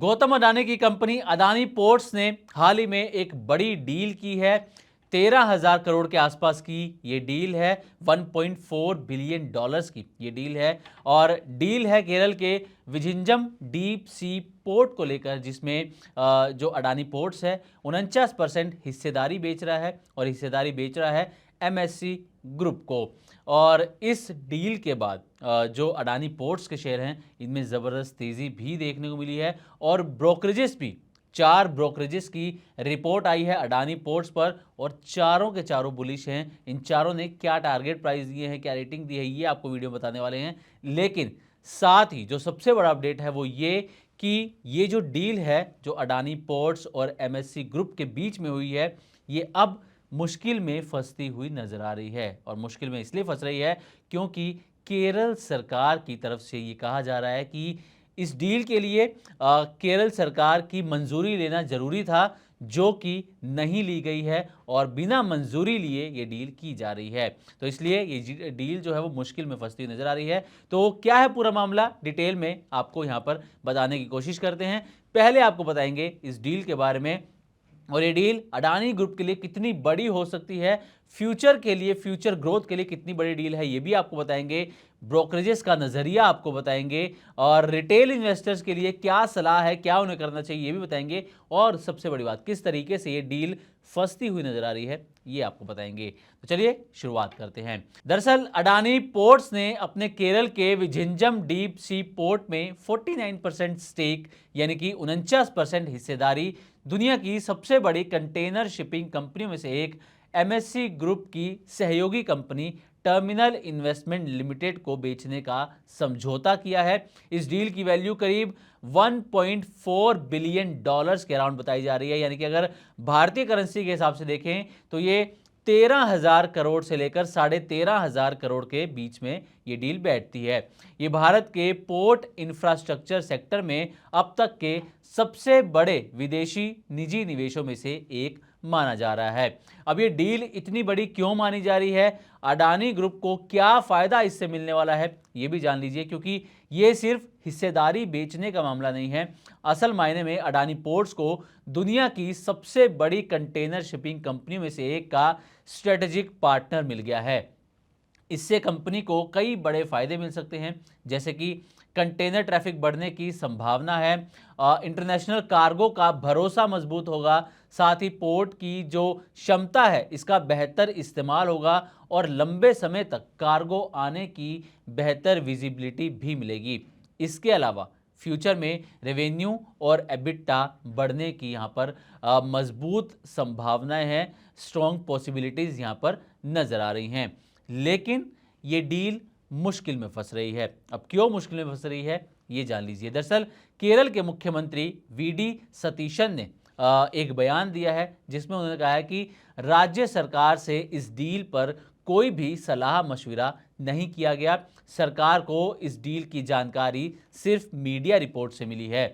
गौतम अडानी की company Adani ports ने हाल ही में एक बड़ी डील की है। 13,000 करोड़ के आसपास की ये डील है। 1.4 बिलियन डॉलर्स की ये डील है और डील है केरल के विझिंजम डीप सी पोर्ट को लेकर, जिसमें जो अडानी पोर्ट्स है 49% हिस्सेदारी बेच रहा है और हिस्सेदारी बेच रहा है एमएससी ग्रुप को। और इस डील के बाद जो अडानी पोर्ट्स के शेयर हैं इनमें ज़बरदस्त तेज़ी भी देखने को मिली है और ब्रोकरेजेस भी 4 ब्रोकरेजेस की रिपोर्ट आई है अडानी पोर्ट्स पर और चारों के चारों बुलिश हैं। इन चारों ने क्या टारगेट प्राइस दिए हैं, क्या रेटिंग दी है, ये आपको वीडियो में बताने वाले हैं। लेकिन साथ ही जो सबसे बड़ा अपडेट है वो ये कि ये जो डील है जो अडानी पोर्ट्स और एमएससी ग्रुप के बीच में हुई है, ये अब मुश्किल में फंसती हुई नजर आ रही है। और मुश्किल में इसलिए फंस रही है क्योंकि केरल सरकार की तरफ से ये कहा जा रहा है कि इस डील के लिए केरल सरकार की मंजूरी लेना जरूरी था, जो कि नहीं ली गई है और बिना मंजूरी लिए ये डील की जा रही है। तो इसलिए ये डील जो है वो मुश्किल में फंसती हुई नजर आ रही है। तो क्या है पूरा मामला, डिटेल में आपको यहाँ पर बताने की कोशिश करते हैं। पहले आपको बताएंगे इस डील के बारे में और ये डील अडानी ग्रुप के लिए कितनी बड़ी हो सकती है, फ्यूचर के लिए, फ्यूचर ग्रोथ के लिए कितनी बड़ी डील है ये भी आपको बताएंगे। ब्रोकरेजेस का नज़रिया आपको बताएंगे और रिटेल इन्वेस्टर्स के लिए क्या सलाह है, क्या उन्हें करना चाहिए ये भी बताएंगे। और सबसे बड़ी बात, किस तरीके से ये डील फंसती हुई नजर आ रही है ये आपको बताएंगे। तो चलिए शुरुआत करते हैं। दरअसल अडानी पोर्ट्स ने अपने केरल के विझिंजम डीप सी पोर्ट में 49% स्टेक यानी कि 49% हिस्सेदारी दुनिया की सबसे बड़ी कंटेनर शिपिंग कंपनियों में से एक एमएससी ग्रुप की सहयोगी कंपनी टर्मिनल इन्वेस्टमेंट लिमिटेड को बेचने का समझौता किया है। इस डील की वैल्यू करीब 1.4 बिलियन डॉलर्स के अराउंड बताई जा रही है, यानी कि अगर भारतीय करेंसी के हिसाब से देखें तो ये 13,000 करोड़ से लेकर 13,500 करोड़ के बीच में ये डील बैठती है। ये भारत के पोर्ट इंफ्रास्ट्रक्चर सेक्टर में अब तक के सबसे बड़े विदेशी निजी निवेशों में से एक माना जा रहा है। अब ये डील इतनी बड़ी क्यों मानी जा रही है, अडानी ग्रुप को क्या फायदा इससे मिलने वाला है, ये भी जान लीजिए, क्योंकि ये सिर्फ हिस्सेदारी बेचने का मामला नहीं है। असल मायने में अडानी पोर्ट्स को दुनिया की सबसे बड़ी कंटेनर शिपिंग कंपनियों में से एक का स्ट्रेटेजिक पार्टनर मिल गया है। इससे कंपनी को कई बड़े फायदे मिल सकते हैं, जैसे कि कंटेनर ट्रैफिक बढ़ने की संभावना है, इंटरनेशनल कार्गो का भरोसा मजबूत होगा, साथ ही पोर्ट की जो क्षमता है इसका बेहतर इस्तेमाल होगा और लंबे समय तक कार्गो आने की बेहतर विजिबिलिटी भी मिलेगी। इसके अलावा फ्यूचर में रेवेन्यू और एबिटा बढ़ने की यहाँ पर मजबूत संभावनाएं हैं, स्ट्रॉन्ग पॉसिबिलिटीज़ यहाँ पर नज़र आ रही हैं। लेकिन ये डील मुश्किल में फंस रही है। अब क्यों मुश्किल में फंस रही है ये जान लीजिए। दरअसल केरल के मुख्यमंत्री वीडी सतीशन ने एक बयान दिया है जिसमें उन्होंने कहा है कि राज्य सरकार से इस डील पर कोई भी सलाह मशविरा नहीं किया गया। सरकार को इस डील की जानकारी सिर्फ मीडिया रिपोर्ट से मिली है।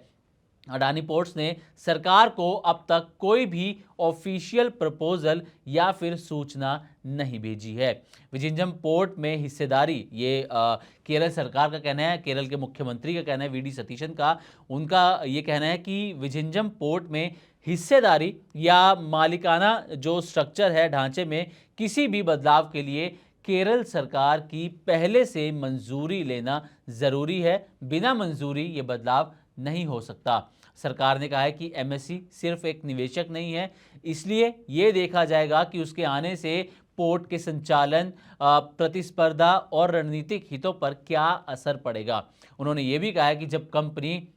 अडानी पोर्ट्स ने सरकार को अब तक कोई भी ऑफिशियल प्रपोजल या फिर सूचना नहीं भेजी है। विझिंजम पोर्ट में हिस्सेदारी, ये केरल सरकार का कहना है, केरल के मुख्यमंत्री का कहना है, वीडी सतीशन का, उनका ये कहना है कि विझिंजम पोर्ट में हिस्सेदारी या मालिकाना जो स्ट्रक्चर है, ढांचे में किसी भी बदलाव के लिए केरल सरकार की पहले से मंजूरी लेना ज़रूरी है। बिना मंजूरी ये बदलाव नहीं हो सकता। सरकार ने कहा है कि एमएससी सिर्फ एक निवेशक नहीं है, इसलिए ये देखा जाएगा कि उसके आने से पोर्ट के संचालन, प्रतिस्पर्धा और रणनीतिक हितों पर क्या असर पड़ेगा। उन्होंने ये भी कहा है कि जब कंपनी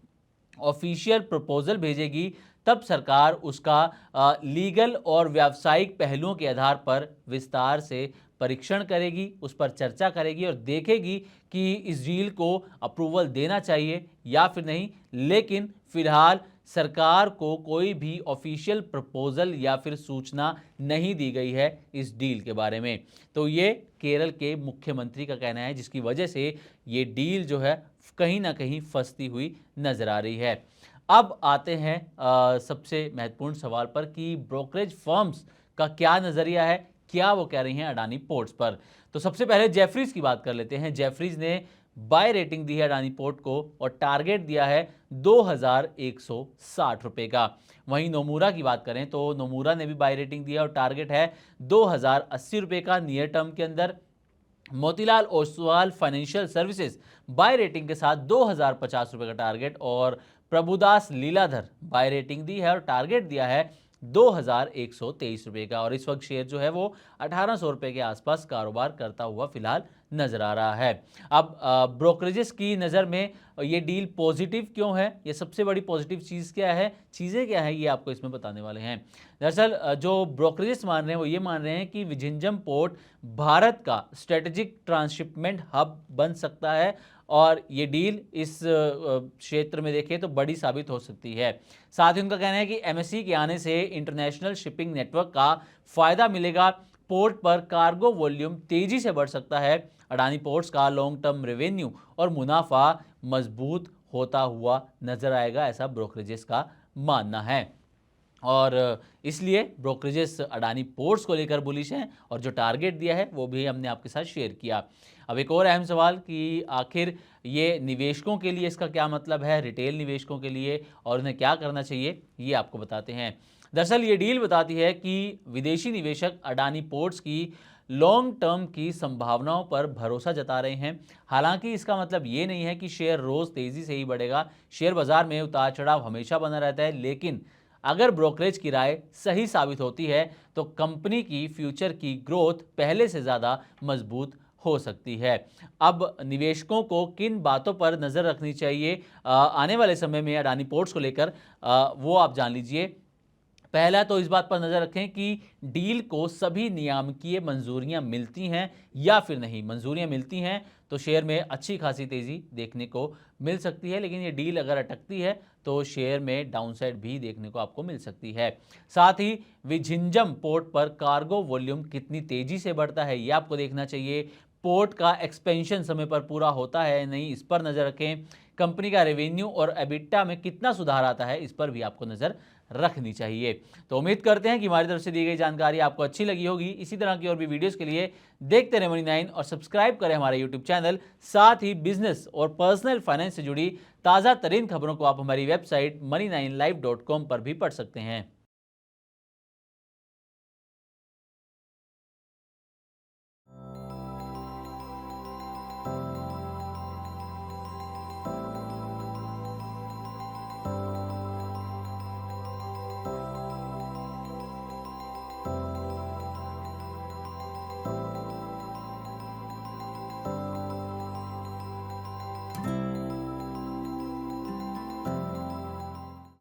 ऑफिशियल प्रपोजल भेजेगी तब सरकार उसका लीगल और व्यावसायिक पहलुओं के आधार पर विस्तार से परीक्षण करेगी, उस पर चर्चा करेगी और देखेगी कि इस डील को अप्रूवल देना चाहिए या फिर नहीं। लेकिन फिलहाल सरकार को कोई भी ऑफिशियल प्रपोजल या फिर सूचना नहीं दी गई है इस डील के बारे में। तो ये केरल के मुख्यमंत्री का कहना है, जिसकी वजह से ये डील जो है कहीं ना कहीं फंसती हुई नजर आ रही है। अब आते हैं सबसे महत्वपूर्ण सवाल पर कि ब्रोकरेज फर्म्स का क्या नज़रिया है, क्या वो कह रही हैं अडानी पोर्ट्स पर। तो सबसे पहले जेफरीज की बात कर लेते हैं। जेफरीज ने बाय रेटिंग दी है अडानी पोर्ट को और टारगेट दिया है 2160 रुपए का। वहीं नोमूरा की बात करें तो नोमूरा ने भी बाय रेटिंग दिया और टारगेट है 2080 रुपए का नियर टर्म के अंदर। Motilal Oswal financial services buy rating के साथ 2050 रुपए का टारगेट और प्रभुदास लीलाधर बाय रेटिंग दी है और टारगेट दिया है 2123 रुपए का। और इस वक्त शेयर जो है वो 1800 रुपए के आसपास कारोबार करता हुआ फिलहाल नजर आ रहा है। अब ब्रोकरेजेस की नज़र में ये डील पॉजिटिव क्यों है, ये सबसे बड़ी पॉजिटिव चीज़ क्या है, चीज़ें क्या है, ये आपको इसमें बताने वाले हैं। दरअसल जो ब्रोकरेजेस मान रहे हैं वो ये मान रहे हैं कि विझिंजम पोर्ट भारत का स्ट्रेटेजिक ट्रांसशिपमेंट हब बन सकता है और ये डील इस क्षेत्र में देखें तो बड़ी साबित हो सकती है। साथ ही उनका कहना है कि एमएससी के आने से इंटरनेशनल शिपिंग नेटवर्क का फायदा मिलेगा, पोर्ट पर कार्गो वॉल्यूम तेजी से बढ़ सकता है, अडानी पोर्ट्स का लॉन्ग टर्म रेवेन्यू और मुनाफा मजबूत होता हुआ नजर आएगा, ऐसा ब्रोकरेजेस का मानना है। और इसलिए ब्रोकरेजेस अडानी पोर्ट्स को लेकर बुलिश हैं और जो टारगेट दिया है वो भी हमने आपके साथ शेयर किया। अब एक और अहम सवाल कि आखिर ये निवेशकों के लिए इसका क्या मतलब है, रिटेल निवेशकों के लिए, और उन्हें क्या करना चाहिए, ये आपको बताते हैं। दरअसल ये डील बताती है कि विदेशी निवेशक अडानी पोर्ट्स की लॉन्ग टर्म की संभावनाओं पर भरोसा जता रहे हैं। हालांकि इसका मतलब ये नहीं है कि शेयर रोज़ तेज़ी से ही बढ़ेगा, शेयर बाजार में उतार चढ़ाव हमेशा बना रहता है, लेकिन अगर ब्रोकरेज की राय सही साबित होती है तो कंपनी की फ्यूचर की ग्रोथ पहले से ज़्यादा मजबूत हो सकती है। अब निवेशकों को किन बातों पर नज़र रखनी चाहिए आने वाले समय में अडानी पोर्ट्स को लेकर, वो आप जान लीजिए। पहला तो इस बात पर नज़र रखें कि डील को सभी नियामकीय मंजूरियां मिलती हैं या फिर नहीं। मंजूरियां मिलती हैं तो शेयर में अच्छी खासी तेज़ी देखने को मिल सकती है, लेकिन ये डील अगर अटकती है तो शेयर में डाउनसाइड भी देखने को आपको मिल सकती है। साथ ही विझिंजम पोर्ट पर कार्गो वॉल्यूम कितनी तेज़ी से बढ़ता है ये आपको देखना चाहिए। पोर्ट का एक्सपेंशन समय पर पूरा होता है नहीं, इस पर नज़र रखें। कंपनी का रेवेन्यू और एबिटा में कितना सुधार आता है, इस पर भी आपको नज़र रखनी चाहिए। तो उम्मीद करते हैं कि हमारी तरफ से दी गई जानकारी आपको अच्छी लगी होगी। इसी तरह की और भी वीडियोस के लिए देखते रहे मनी9 और सब्सक्राइब करें हमारे यूट्यूब चैनल। साथ ही बिजनेस और पर्सनल फाइनेंस से जुड़ी ताज़ा तरीन खबरों को आप हमारी वेबसाइट money9live.com पर भी पढ़ सकते हैं।